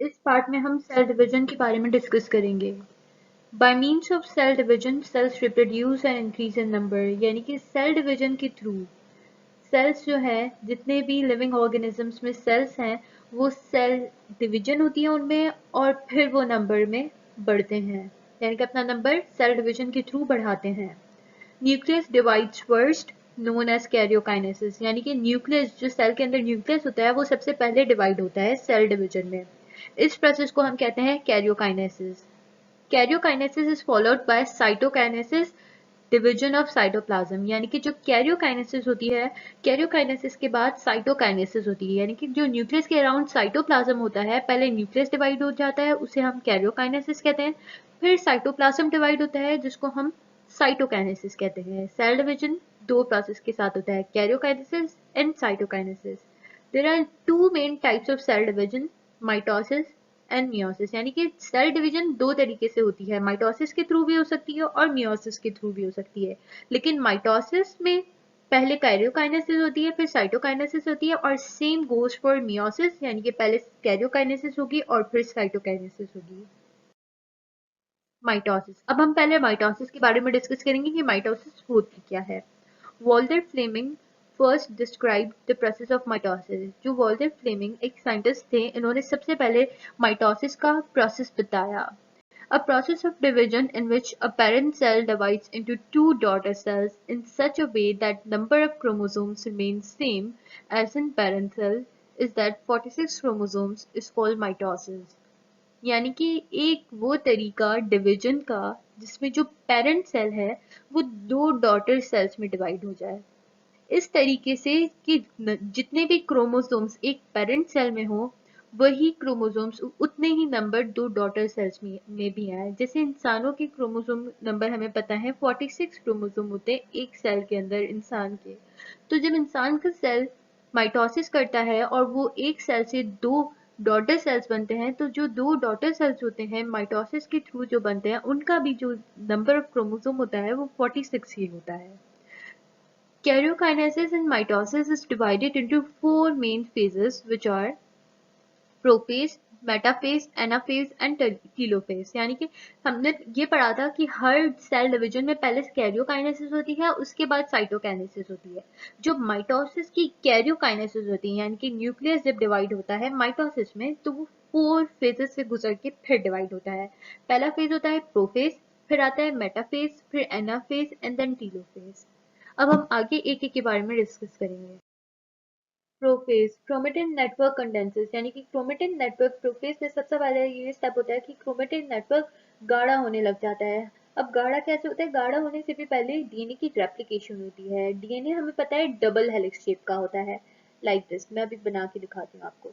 इस पार्ट में हम सेल डिवीजन के बारे में डिस्कस करेंगे। By means of cell division cells reproduce and increase in number, यानी कि सेल डिवीजन के थ्रू सेल्स जो है, जितने भी लिविंग ऑर्गेनिजम्स में सेल्स हैं, वो सेल डिवीजन होती है उनमें और फिर वो नंबर में बढ़ते हैं, यानी कि अपना नंबर सेल डिवीजन के थ्रू बढ़ाते हैं। Nucleus divides first known as karyokinesis, यानी कि न्यूक्लियस, जो सेल के अंदर न्यूक्लियस होता है, वो सबसे पहले डिवाइड होता है सेल डिवीजन में। इस प्रोसेस को हम कहते हैं karyokinesis. Karyokinesis is followed by cytokinesis, division of cytoplasm, यानी कि जो कैरियोकाइनेसिस होती है, कैरियोकाइनेसिस के बाद साइटोकाइनेसिस होती है, यानी कि जो न्यूक्लियस के अराउंड साइटोप्लाज्म होता है, पहले न्यूक्लियस डिवाइड हो जाता है, उसे हम कैरियोकाइनेसिस कहते हैं। फिर साइटोप्लाज्म डिवाइड होता है, जिसको हम साइटोकाइनेसिस कहते हैं। सेल डिवीजन दो प्रोसेस के साथ होता है, karyokinesis and cytokinesis. There are two main types of cell division, mitosis and meiosis, यानी कि सेल डिवीजन दो तरीके से होती है, माइटोसिस के थ्रू भी हो सकती है और मियोसिस के थ्रू भी हो सकती है। लेकिन माइटोसिस में पहले कैरियोकाइनेसिस होती है, फिर साइटोकाइनेसिस होती है, और सेम गोज फॉर मियोसिस, यानी कि पहले कैरियोकाइनेसिस होगी और फिर साइटोकाइनेसिस होगी। माइटोसिस, अब हम पहले माइटोसिस के बारे में डिस्कस करेंगे कि माइटोसिस होती क्या है। Walter Flemming first describe the process of mitosis. जो वॉल्टर फ्लेमिंग एक साइंटिस्ट थे, इन्होंने सबसे पहले माइटोसिस का प्रोसेस बताया। A process of division in which a parent cell divides into two daughter cells in such a way that number of chromosomes remains same as in parent cell is that 46 chromosomes is called mitosis। यानी कि एक वो तरीका division का जिसमें जो parent cell है वो दो डॉटर सेल्स में डिवाइड हो जाए, इस तरीके से कि जितने भी क्रोमोसोम्स एक पेरेंट सेल में हो, वही क्रोमोसोम्स उतने ही नंबर दो डॉटर सेल्स में भी आए। जैसे इंसानों के क्रोमोसोम नंबर हमें पता है 46 क्रोमोसोम होते हैं एक सेल के अंदर इंसान के। तो जब इंसान का सेल माइटोसिस करता है और वो एक सेल से दो डॉटर सेल्स बनते हैं, तो जो दो डॉटर सेल्स होते हैं माइटोसिस के थ्रू जो बनते हैं, उनका भी जो नंबर ऑफ क्रोमोसोम होता है वो 46 ही होता है। Karyokinesis in mitosis is divided into four main phases, which are prophase, metaphase, anaphase and telophase. यानी कि हमने ये पढ़ा था कि हर सेल डिवीजन में पहले कैरियोकाइनेसिस होती है, उसके बाद साइटोकाइनेसिस होती है। जो माइटोसिस की कैरियोकाइनेसिस होती है, यानी कि न्यूक्लियस जब डिवाइड होता है माइटोसिस में, तो वो फोर फेजेस से गुजर के फिर डिवाइड होता है। पहला फेज होता है प्रोफेज, फिर आता है मेटाफेज, फिर एनाफेज एंड देन टीलोफेज। अब हम आगे एक एक के बारे में डिस्कस करेंगे। प्रोफेज, क्रोमेटिन नेटवर्क कंडेंसेस, यानी कि क्रोमेटिन नेटवर्क प्रोफेज से सबसे पहले ये स्टेप होता है कि क्रोमेटिन नेटवर्क गाढ़ा होने लग जाता है। अब गाढ़ा कैसे होता है? गाढ़ा होने से भी पहले डीएनए की रेप्लिकेशन होती है। डीएनए हमें पता है डबल हेलिक्स शेप का होता है, लाइक दिस। मैं अभी बना के दिखाती हूँ आपको।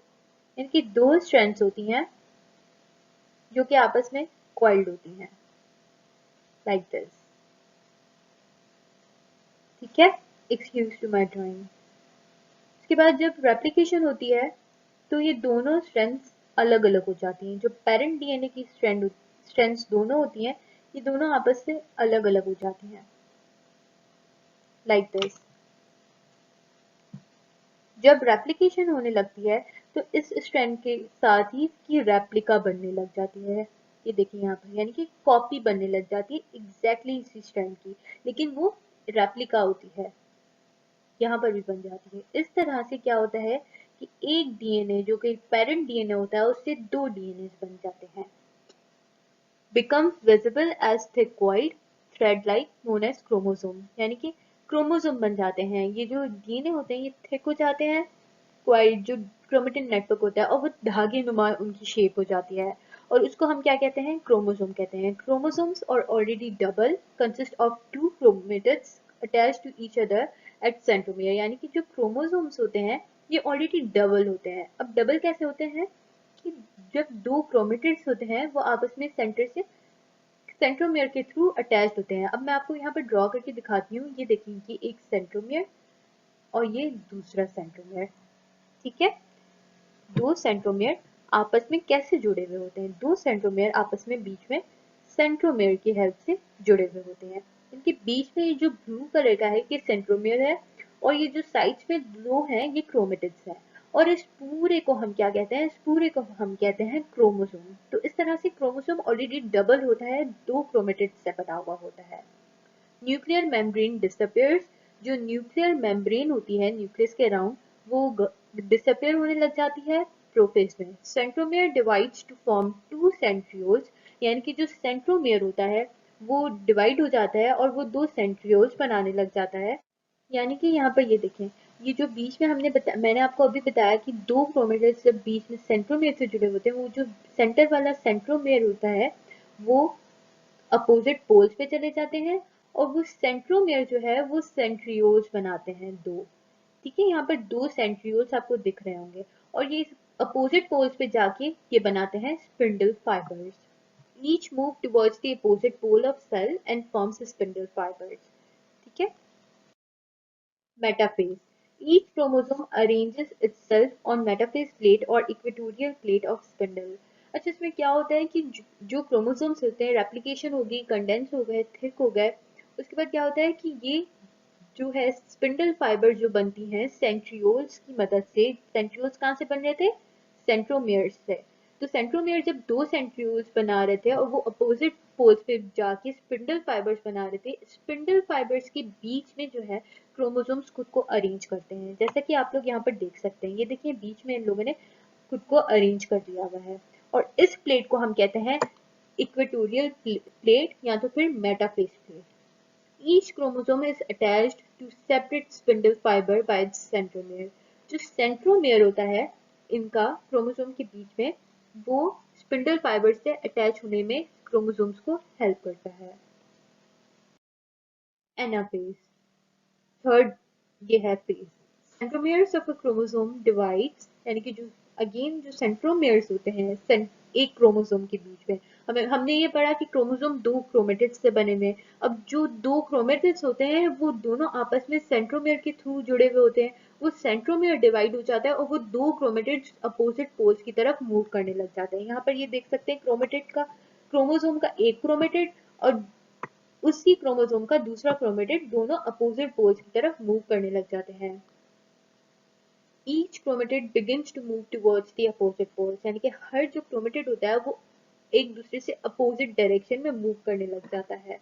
इनकी दो स्ट्रैंड्स होती हैं जो कि आपस में कॉइल्ड होती हैं, लाइक दिस। ठीक है, एक्सक्यूज टू माई ड्राइंग। इसके बाद जब रेप्लिकेशन होती है तो ये दोनों स्ट्रैंड्स अलग अलग हो जाती हैं। जो पेरेंट डीएनए की स्ट्रैंड्स दोनों होती हैं, ये दोनों आपस से अलग अलग हो जाती हैं, लाइक दिस। जब रेप्लिकेशन होने लगती है तो इस स्ट्रैंड के साथ ही इसकी रेप्लिका बनने लग जाती है। ये देखिए यहाँ पर, यानी कि कॉपी बनने लग जाती है एग्जैक्टली इसी स्ट्रैंड की, लेकिन वो रेप्लिका होती है, यहाँ पर भी बन जाती है। इस तरह से क्या होता है कि एक डीएनए जो कि पेरेंट डीएनए होता है, उससे दो डीएनए बन जाते हैं। becomes visible as thick coiled thread like known as chromosome, यानी कि क्रोमोसोम बन जाते हैं। ये जो डीएनए होते हैं ये थिक हो जाते हैं, क्वाइड जो क्रोमेटिन नेटवर्क होता है, और वो धागे नुमा उनकी शेप हो जाती है, और उसको हम क्या कहते हैं? क्रोमोसोम कहते हैं। क्रोमोसोम्स और already double consist of two chromatids attach to each other at centromere, यानी कि जो क्रोमोसोम्स होते हैं ये ऑलरेडी डबल होते हैं। अब डबल कैसे होते हैं? कि जब दो क्रोमेटिड्स होते हैं वो आपस में सेंटर से सेंट्रोमियर के थ्रू अटैच्ड होते हैं। अब मैं आपको यहाँ पर ड्रॉ करके दिखाती हूँ। ये देखिए कि एक सेंट्रोमियर और ये दूसरा सेंट्रोमियर। ठीक है, दो सेंट्रोमियर आपस में कैसे जुड़े हुए होते हैं? दो सेंट्रोमियर आपस में बीच में सेंट्रोमियर की हेल्प से जुड़े हुए होते हैं। इनके बीच में ये जो ब्लू कलर का है ये सेंट्रोमियर है, और ये जो साइड्स में दो हैं ये क्रोमेटिड्स है। और इस पूरे को हम क्या कहते हैं, इस पूरे को हम कहते हैं क्रोमोसोम। तो इस तरह से क्रोमोसोम ऑलरेडी डबल होता है, 2 क्रोमेटिड से बना हुआ होता है। न्यूक्लियर मेम्ब्रेन डिसअपियर्स, जो न्यूक्लियर मेम्ब्रेन होती है न्यूक्लियस के अराउंड, वो डिसअपियर होने लग जाती है प्रोफेज में। Centromere divides to form 2 centrioles, यानी कि जो सेंट्रोमियर होता है वो डिवाइड हो जाता है और वो 2 सेंट्रियोल्स बनाने लग जाता है। यानी कि यहाँ पर ये देखें, ये जो बीच में मैंने आपको अभी बताया कि 2 क्रोमेटिड्स जब बीच में सेंट्रोमियर से जुड़े होते हैं, वो जो सेंटर वाला सेंट्रोमियर होता है वो अपोजिट पोल्स पे चले जाते हैं और वो सेंट्रोमियर जो है वो सेंट्रियोल्स बनाते हैं 2। ठीक है, यहाँ पर 2 सेंट्रियोल्स आपको दिख रहे होंगे और ये अपोजिट पोल्स पे जाके ये बनाते हैं spindle fibres. Each move towards the opposite pole of cell and forms spindle fibres. ठीक है। Metaphase. Each chromosome arranges itself on metaphase plate or equatorial plate of spindle. अच्छा, इसमें क्या होता है कि जो क्रोमोसोम्स होते हैं, रेप्लिकेशन हो गई, कंडेंस हो गए, थिक हो गए, उसके बाद क्या होता है कि ये जो है स्पिंडल फाइबर जो बनती हैं सेंट्रियोल्स की मदद से। सेंट्रियोल्स कहाँ से बन रहे थे? सेंट्रोमियर्स से। तो सेंट्रोमियर जब 2 सेंट्रियोल्स बना रहे थे और वो अपोजिट पोल्स पे जाके स्पिंडल फाइबर्स बना रहे थे, स्पिंडल फाइबर्स के बीच में जो है क्रोमोसोम्स खुद को अरेंज करते हैं, जैसा कि आप लोग यहाँ पर देख सकते हैं। ये देखिए, बीच में इन लोगों ने खुद को अरेंज कर दिया हुआ है और इस प्लेट को हम कहते हैं इक्वेटोरियल प्लेट या तो फिर metaphase plate. Each chromosome is attached to separate spindle fiber by its centromere. जो सेंट्रोमियर होता है इनका क्रोमोसोम के बीच में, वो स्पिंडल फाइबर से अटैच होने में क्रोमोसोम्स को हेल्प करता है। एनाफेज, थर्ड ये है phase. Centromeres of a chromosome divides, यानी कि जो अगेन जो सेंट्रोमियर्स होते हैं एक क्रोमोसोम के बीच में, हमने ये पढ़ा कि क्रोमोसोम 2 क्रोमेटिड्स से बने हुए हैं। अब जो 2 क्रोमेटिड्स होते हैं वो दोनों आपस में सेंट्रोमियर के थ्रू जुड़े हुए होते हैं। वो सेंट्रोमियर डिवाइड हो जाता है और वो 2 क्रोमेटिड्स अपोजिट पोल्स की तरफ मूव करने लग जाते हैं। यहाँ पर ये देख सकते हैं क्रोमेटिड का, क्रोमोसोम का एक क्रोमेटिड और उसी क्रोमोसोम का दूसरा क्रोमेटिड दोनों अपोजिट पोल्स की तरफ मूव करने लग जाते हैं। Each chromatid begins to move towards the opposite poles, यानी कि हर जो क्रोमेटिड होता है वो एक दूसरे से अपोजिट डायरेक्शन में मूव करने लग जाता है।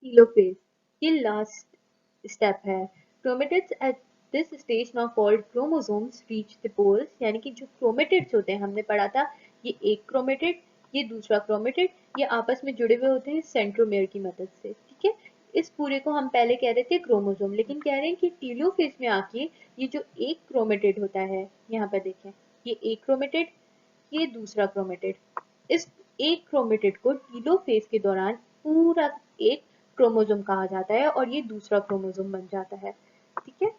टेलोफेज, ये लास्ट स्टेप है। Chromatids at this stage now called chromosomes reach the poles, यानी कि जो क्रोमेटिड्स होते हैं, हमने पढ़ा था ये एक क्रोमेटिड, ये दूसरा क्रोमेटिड, ये आपस में जुड़े हुए होते हैं सेंट्रोमियर की मदद से। ठीक है, इस पूरे को हम पहले कह रहे थे क्रोमोसोम, लेकिन कह रहे हैं कि टेलोफेज में आके ये जो एक क्रोमेटिड होता है, यहाँ पर देखें, ये एक क्रोमेटिड, ये दूसरा क्रोमेटिड, इस एक क्रोमेटिड को टेलोफेज के दौरान पूरा एक क्रोमोसोम कहा जाता है और ये दूसरा क्रोमोसोम बन जाता है। ठीक है,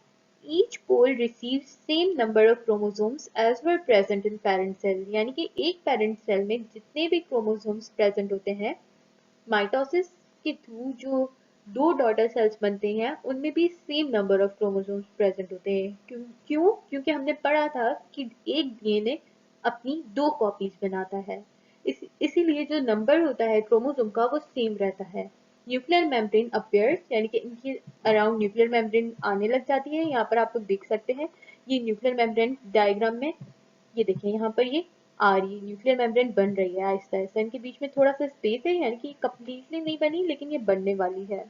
each pole receives same number of chromosomes as were present in parent cell, यानी कि एक पेरेंट सेल में जितने भी क्रोमोसोम्स प्रेजेंट होते हैं, माइटोसिस के थ्रू जो 2 डॉटर सेल्स बनते हैं उनमें भी same number of chromosomes present होते हैं। क्यों? क्योंकि हमने पढ़ा था कि एक डीएनए अपनी 2 कॉपीज बनाता है, इसीलिए जो नंबर होता है क्रोमोसोम का वो सेम रहता है। न्यूक्लियर मेम्ब्रेन अपीयर्स, यानी कि इनके अराउंड न्यूक्लियर मेम्ब्रेन आने लग जाती है। यहाँ पर आप लोग देख सकते हैं, ये न्यूक्लियर मेम्ब्रेन डायग्राम में ये देखिए, यहाँ पर ये आ रही है, न्यूक्लियर मेम्ब्रेन बन रही है आहिस्ता आहिस्ता। इनके बीच में थोड़ा सा स्पेस है, यानी कि कंप्लीटली नहीं बनी लेकिन ये बनने वाली है।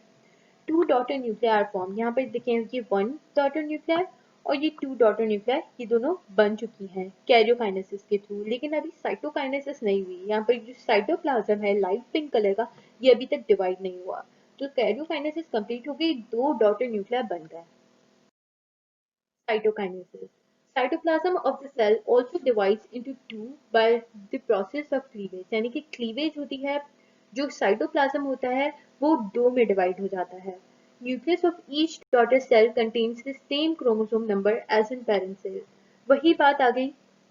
2 डॉटर न्यूक्लियर फॉर्म, यहाँ पर देखें ये 1 डॉटर न्यूक्लियर और ये 2 डॉटर न्यूक्लियर, ये दोनों बन चुकी हैं कैरियोकाइनेसिस के थ्रू, लेकिन अभी साइटोकाइनेसिस नहीं हुई। यहाँ पर जो साइटोप्लाज्म है लाइट पिंक कलर का, ये अभी तक डिवाइड नहीं हुआ। तो कैरियोकाइनेसिस कंप्लीट हो गई, 2 डॉटर न्यूक्लियर बन गए। Cytokinesis. Cytoplasm of the cell also divides into two by the process of cleavage, यानी कि cleavage होती है, जो cytoplasm होता है वो दो में डिवाइड हो जाता है। Nucleus of each daughter cell contains the same chromosome number as in parent cell. वही बात आ गई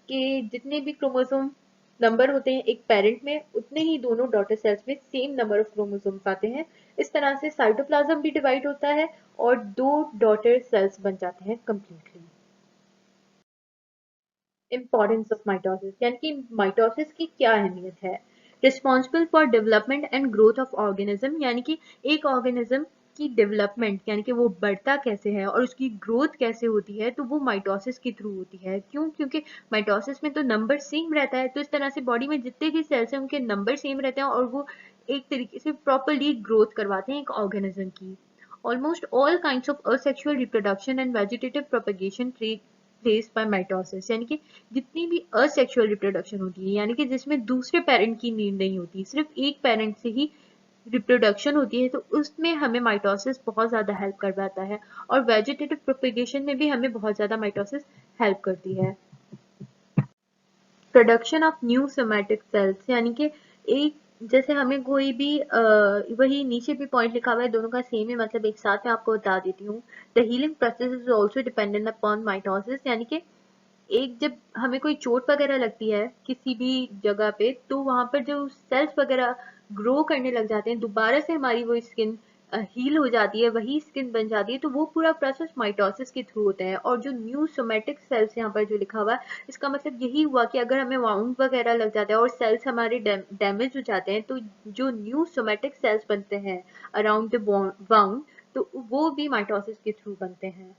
कि जितने भी क्रोमोसोम नंबर होते हैं एक पेरेंट में, उतने ही दोनों डॉटर सेल्स में सेम नंबर ऑफ क्रोमोसोम्स आते हैं। इस तरह से साइटोप्लाज्म भी डिवाइड होता है और 2 डॉटर सेल्स बन जाते हैं कंप्लीटली। इंपॉर्टेंस ऑफ माइटोसिस, यानी कि माइटोसिस की क्या अहमियत है। Responsible for development and growth of organism, यानी कि एक ऑर्गेनिज्म उसकी डेवलपमेंट यानी कि वो बढ़ता कैसे है और उसकी ग्रोथ कैसे होती है, तो वो माइटोसिस के थ्रू होती है। क्यों? क्योंकि माइटोसिस में तो नंबर सेम रहता है, तो इस तरह से बॉडी में जितने भी सेल्स हैं उनके नंबर सेम रहते हैं और वो एक तरीके से प्रॉपरली ग्रोथ करवाते हैं एक ऑर्गेनिज्म की। Almost all kinds of asexual reproduction and vegetative propagation place by mitosis, यानी कि जितनी भी असेक्सुअल रिप्रोडक्शन होती है यानी कि जिसमें दूसरे पेरेंट की नीड नहीं होती, सिर्फ एक पेरेंट से ही रिप्रोडक्शन होती है, तो उसमें हमें माइटोसिस बहुत ज़्यादा हेल्प कर पाता है। और वेजिटेटिव प्रोपेगेशन में भी हमें बहुत ज़्यादा माइटोसिस हेल्प करती है। Production of new somatic cells, यानी कि एक जैसे हमें कोई भी वही नीचे भी पॉइंट लिखा हुआ है, दोनों का सेम है, मतलब एक साथ में आपको बता देती हूँ। The healing process is also dependent upon mitosis, यानी कि एक जब हमें कोई चोट वगैरह लगती है किसी भी जगह पे, तो वहां पर जो सेल्स वगैरह ग्रो करने लग जाते हैं, दोबारा से हमारी वो स्किन हील हो जाती है, वही स्किन बन जाती है, तो वो पूरा प्रोसेस माइटोसिस के थ्रू होता है। और जो न्यू सोमैटिक सेल्स यहाँ पर जो लिखा हुआ है, इसका मतलब यही हुआ कि अगर हमें वाउंड वगैरह लग जाता है और सेल्स हमारे डैमेज हो जाते हैं, तो जो न्यू सोमैटिक सेल्स बनते हैं अराउंड द वाउंड, तो वो भी माइटोसिस के थ्रू बनते हैं।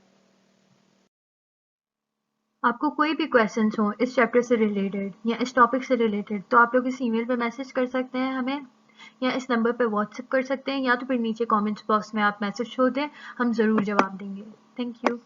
आपको कोई भी क्वेश्चंस हो इस चैप्टर से रिलेटेड या इस टॉपिक से रिलेटेड, तो आप लोग इस ईमेल पे मैसेज कर सकते हैं हमें, या इस नंबर पे व्हाट्सएप कर सकते हैं, या तो फिर नीचे कमेंट्स बॉक्स में आप मैसेज छोड़ दें, हम ज़रूर जवाब देंगे। Thank you.